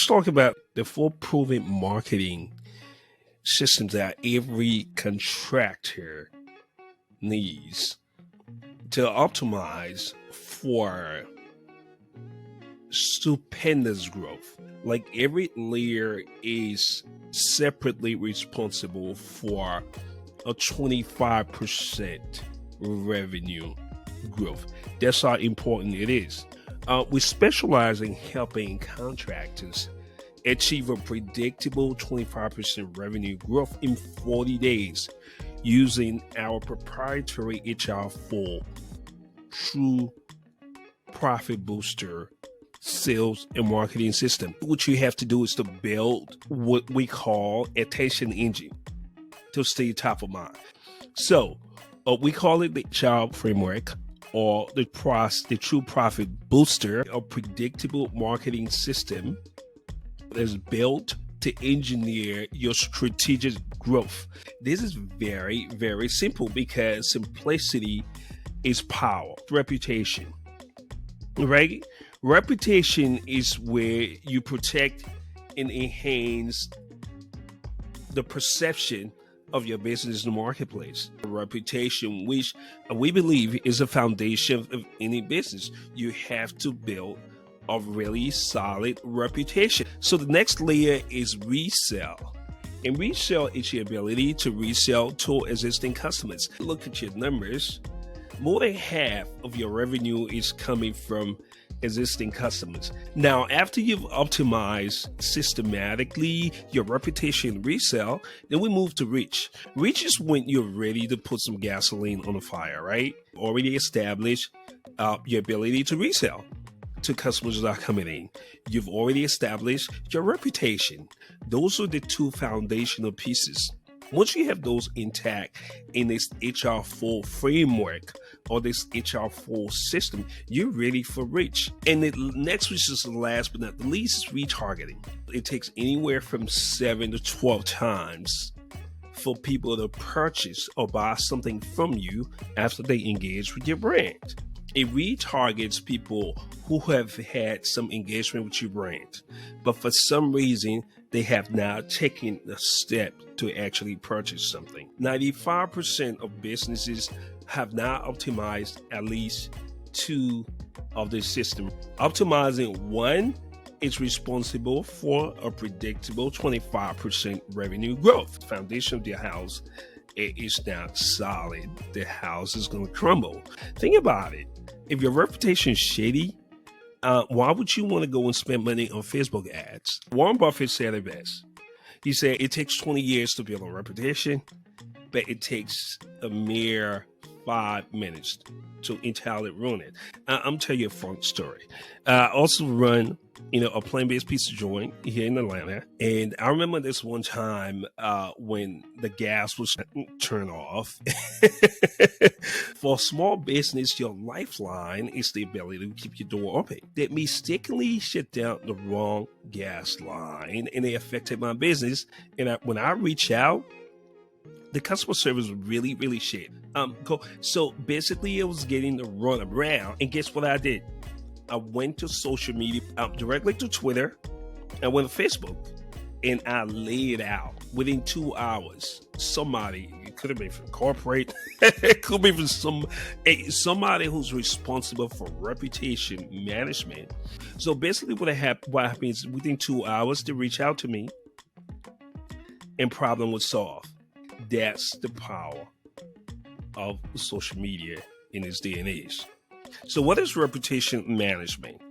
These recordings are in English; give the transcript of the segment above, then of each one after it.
talk about the four proven marketing systems that every contractor needs to optimize for stupendous growth. Like every layer is separately responsible for a 25% revenue growth. That's how important it is. We specialize in helping contractors achieve a predictable 25% revenue growth in 40 days using our proprietary HR4 True Profit Booster sales and marketing system. What you have to do is to build what we call attention engine to stay top of mind. So we call it the HR framework, or the True Profit Booster, a predictable marketing system that is built to engineer your strategic growth. This is very, very simple because simplicity is power. Reputation, right? Reputation is where you protect and enhance the perception of your business in the marketplace. A reputation, which we believe is a foundation of any business. You have to build a really solid reputation. So the next layer is resell. And resell is your ability to resell to existing customers. Look at your numbers. More than half of your revenue is coming from existing customers. Now, after you've optimized systematically your reputation resell, then we move to reach. Reach is when you're ready to put some gasoline on the fire, right? Already established your ability to resell to customers that are coming in. You've already established your reputation. Those are the two foundational pieces. Once you have those intact in this HR4 framework or this HR4 system, you're ready for reach. And the next, which is the last but not the least, is retargeting. It takes anywhere from 7 to 12 times for people to purchase or buy something from you after they engage with your brand. It retargets people who have had some engagement with your brand, but for some reason, they have now taken the step to actually purchase something. 95% of businesses have now optimized at least two of the system. Optimizing one is responsible for a predictable 25% revenue growth. The foundation of the house is not solid. The house is going to crumble. Think about it. If your reputation is shady, why would you want to go and spend money on Facebook ads? Warren Buffett said it best. He said it takes 20 years to build a reputation, but it takes a mere 5 minutes to entirely ruin it. I'm telling you a fun story. I also run, a plant-based pizza joint here in Atlanta, and I remember this one time when the gas was turned off. For a small business, your lifeline is the ability to keep your door open. They mistakenly shut down the wrong gas line, and it affected my business. And when I reached out, the customer service was really, really shit. So basically, it was getting the run around. And guess what I did? I went to social media, directly to Twitter. I went to Facebook, and I laid out within 2 hours. Somebody, it could have been from corporate, it could be from somebody who's responsible for reputation management. So basically, what happens within 2 hours, they reach out to me, and problem was solved. That's the power of social media in this day and age. So what is reputation management?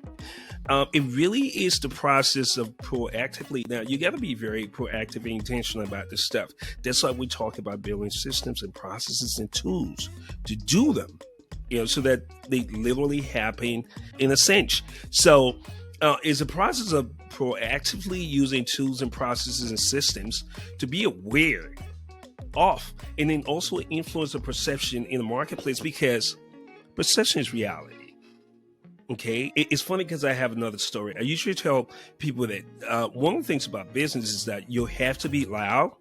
It really is the process of proactively. Now, you got to be very proactive and intentional about this stuff. That's why we talk about building systems and processes and tools to do them, so that they literally happen in a sense. So it's a process of proactively using tools and processes and systems to be aware of, and then also influence the perception in the marketplace, because perception is reality. Okay, it's funny because I have another story. I usually tell people that one of the things about business is that you have to be loud.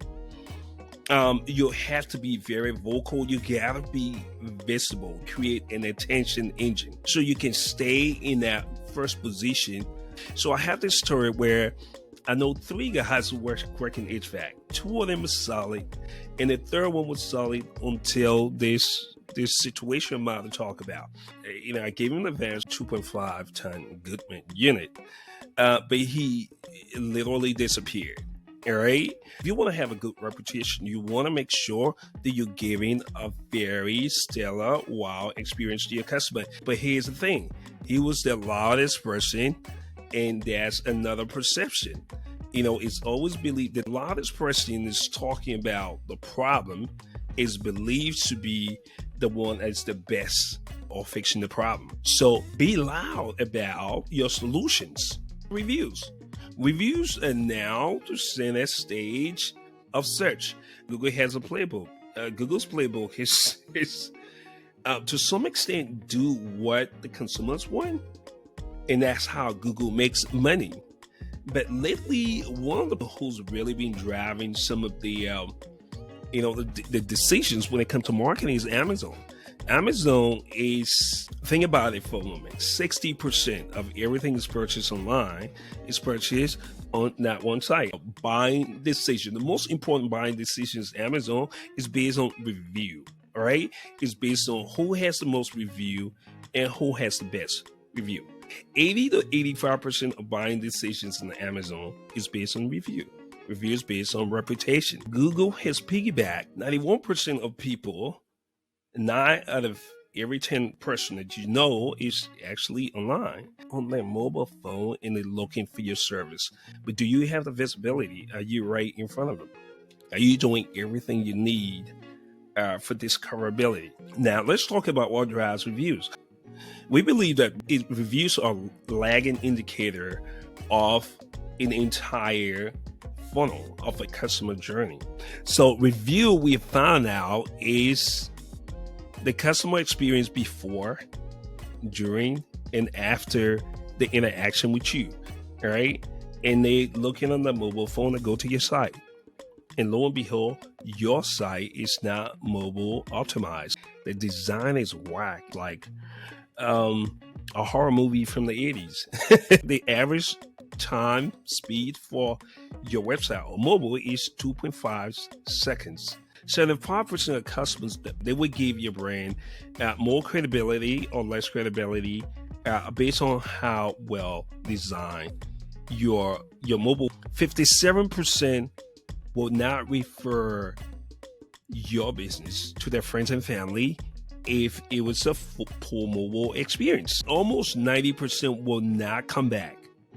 You have to be very vocal. You gotta be visible, create an attention engine so you can stay in that first position. So I have this story where I know 3 guys who work in HVAC. 2 of them were solid, and the third one was solid until this situation I'm about to talk about. I gave him an advanced 2.5 ton Goodman unit, but he literally disappeared. All right. If you want to have a good reputation, you want to make sure that you're giving a very stellar, wow experience to your customer. But here's the thing: he was the loudest person, and that's another perception. It's always believed that the loudest person is talking about the problem is believed to be the one that's the best of fixing the problem. So be loud about your solutions. Reviews are now to center stage of search. Google has a playbook. Google's playbook is to some extent do what the consumers want, and that's how Google makes money. But lately, one of the who's really been driving some of the the decisions when it comes to marketing is Amazon. Amazon is, think about it for a moment, 60% of everything is purchased online is purchased on that one site. Buying decision, the most important buying decisions Amazon is based on review, all right? It's based on who has the most review and who has the best review. 80 to 85% of buying decisions on Amazon is based on review. Reviews based on reputation. Google has piggybacked 91% of people. 9 out of every 10 person that you know is actually online on their mobile phone, and they're looking for your service. But do you have the visibility? Are you right in front of them? Are you doing everything you need for discoverability? Now, let's talk about what drives reviews. We believe that reviews are a lagging indicator of an entire funnel of a customer journey. So review, we found out, is the customer experience before, during, and after the interaction with you, all right? And they looking on the mobile phone to go to your site. And lo and behold, your site is not mobile optimized. The design is whack, like a horror movie from the 80s. The average time speed for your website or mobile is 2.5 seconds. 75% of customers, they would give your brand more credibility or less credibility based on how well designed your mobile. 57% will not refer your business to their friends and family if it was a poor mobile experience. Almost 90% will not come back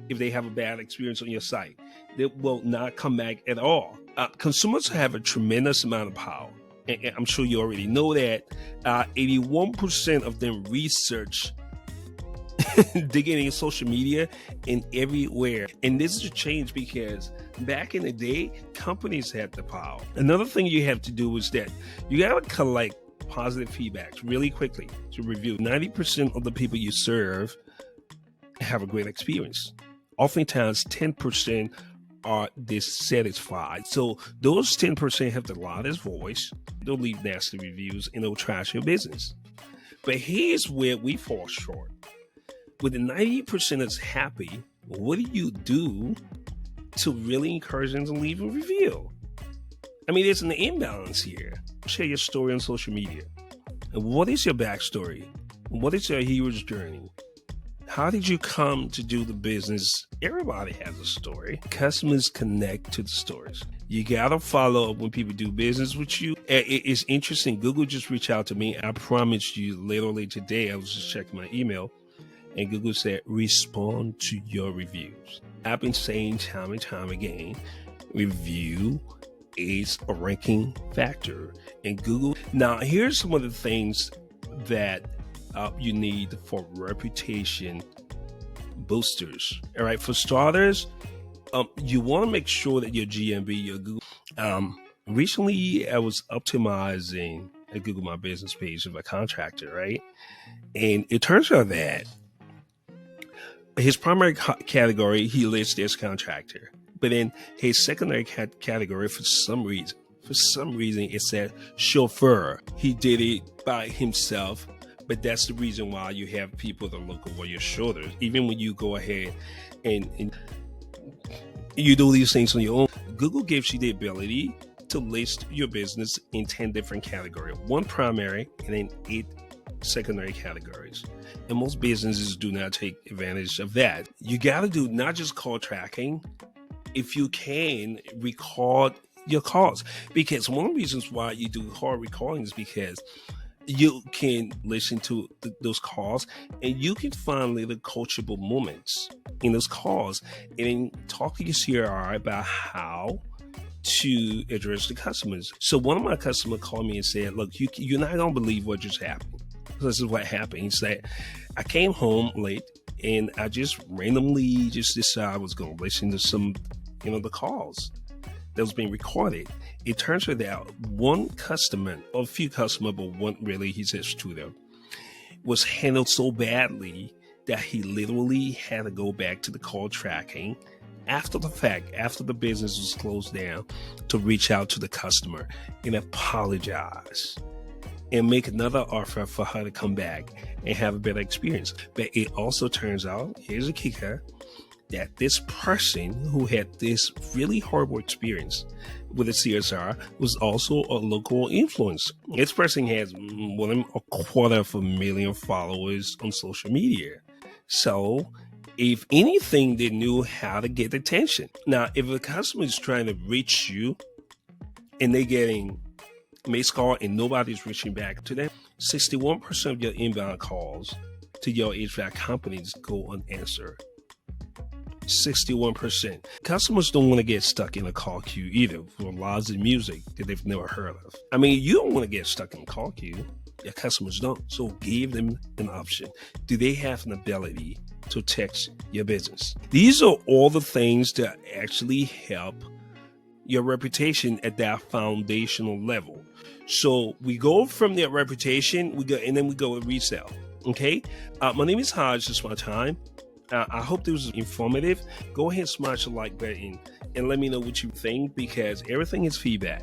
if they have a bad experience on your site. They will not come back at all. Consumers have a tremendous amount of power, and I'm sure you already know that. 81% of them research digging in social media and everywhere. And this is a change because back in the day, companies had the power. Another thing you have to do is that you got to collect positive feedbacks really quickly to review. 90% of the people you serve have a great experience. Oftentimes, 10% are dissatisfied. So those 10% have the loudest voice. They'll leave nasty reviews and they'll trash your business. But here's where we fall short. With the 90% that's happy, what do you do to really encourage them to leave a review? I mean, there's an imbalance here. Share your story on social media. And what is your backstory? What is your hero's journey? How did you come to do the business? Everybody has a story. Customers connect to the stories. You gotta follow up when people do business with you. It's interesting. Google just reached out to me. I promised you literally today, I was just checking my email, and Google said, respond to your reviews. I've been saying time and time again, review is a ranking factor in Google. Now, here's some of the things that you need for reputation boosters. All right, for starters, you want to make sure that your GMB, your Google. Recently, I was optimizing a Google My Business page of a contractor, right? And it turns out that his primary category, he lists as contractor. But in his secondary category, for some reason, it said chauffeur. He did it by himself. But that's the reason why you have people that look over your shoulders. Even when you go ahead and You do these things on your own. Google gives you the ability to list your business in 10 different categories, one primary and then 8 secondary categories. And most businesses do not take advantage of that. You got to do not just call tracking. If you can, record your calls, because one of the reasons why you do hard recording is because you can listen to those calls and you can find little coachable moments in those calls and then talk to your CRI about how to address the customers. So one of my customers called me and said, look, you're not going to believe what just happened. This is what happened. He said, I came home late and I just randomly just decided I was going to listen to some, the calls that was being recorded. It turns out one customer, or a few customers, but one really, he says two of them, was handled so badly that he literally had to go back to the call tracking after the fact, after the business was closed down, to reach out to the customer and apologize and make another offer for her to come back and have a better experience. But it also turns out, here's a kicker, that this person who had this really horrible experience with a CSR was also a local influencer. This person has more than 250,000 followers on social media. So if anything, they knew how to get attention. Now, if a customer is trying to reach you and they're getting missed call and nobody's reaching back to them, 61% of your inbound calls to your HVAC companies go unanswered. 61%. Customers don't want to get stuck in a call queue either for lives and music that they've never heard of. I mean, you don't want to get stuck in a call queue. Your customers don't. So give them an option. Do they have an ability to text your business? These are all the things that actually help your reputation at that foundational level. So we go from that reputation, we go and resell. Okay. My name is Hajis. This is my time. I hope this was informative. Go ahead and smash the like button and let me know what you think, because everything is feedback.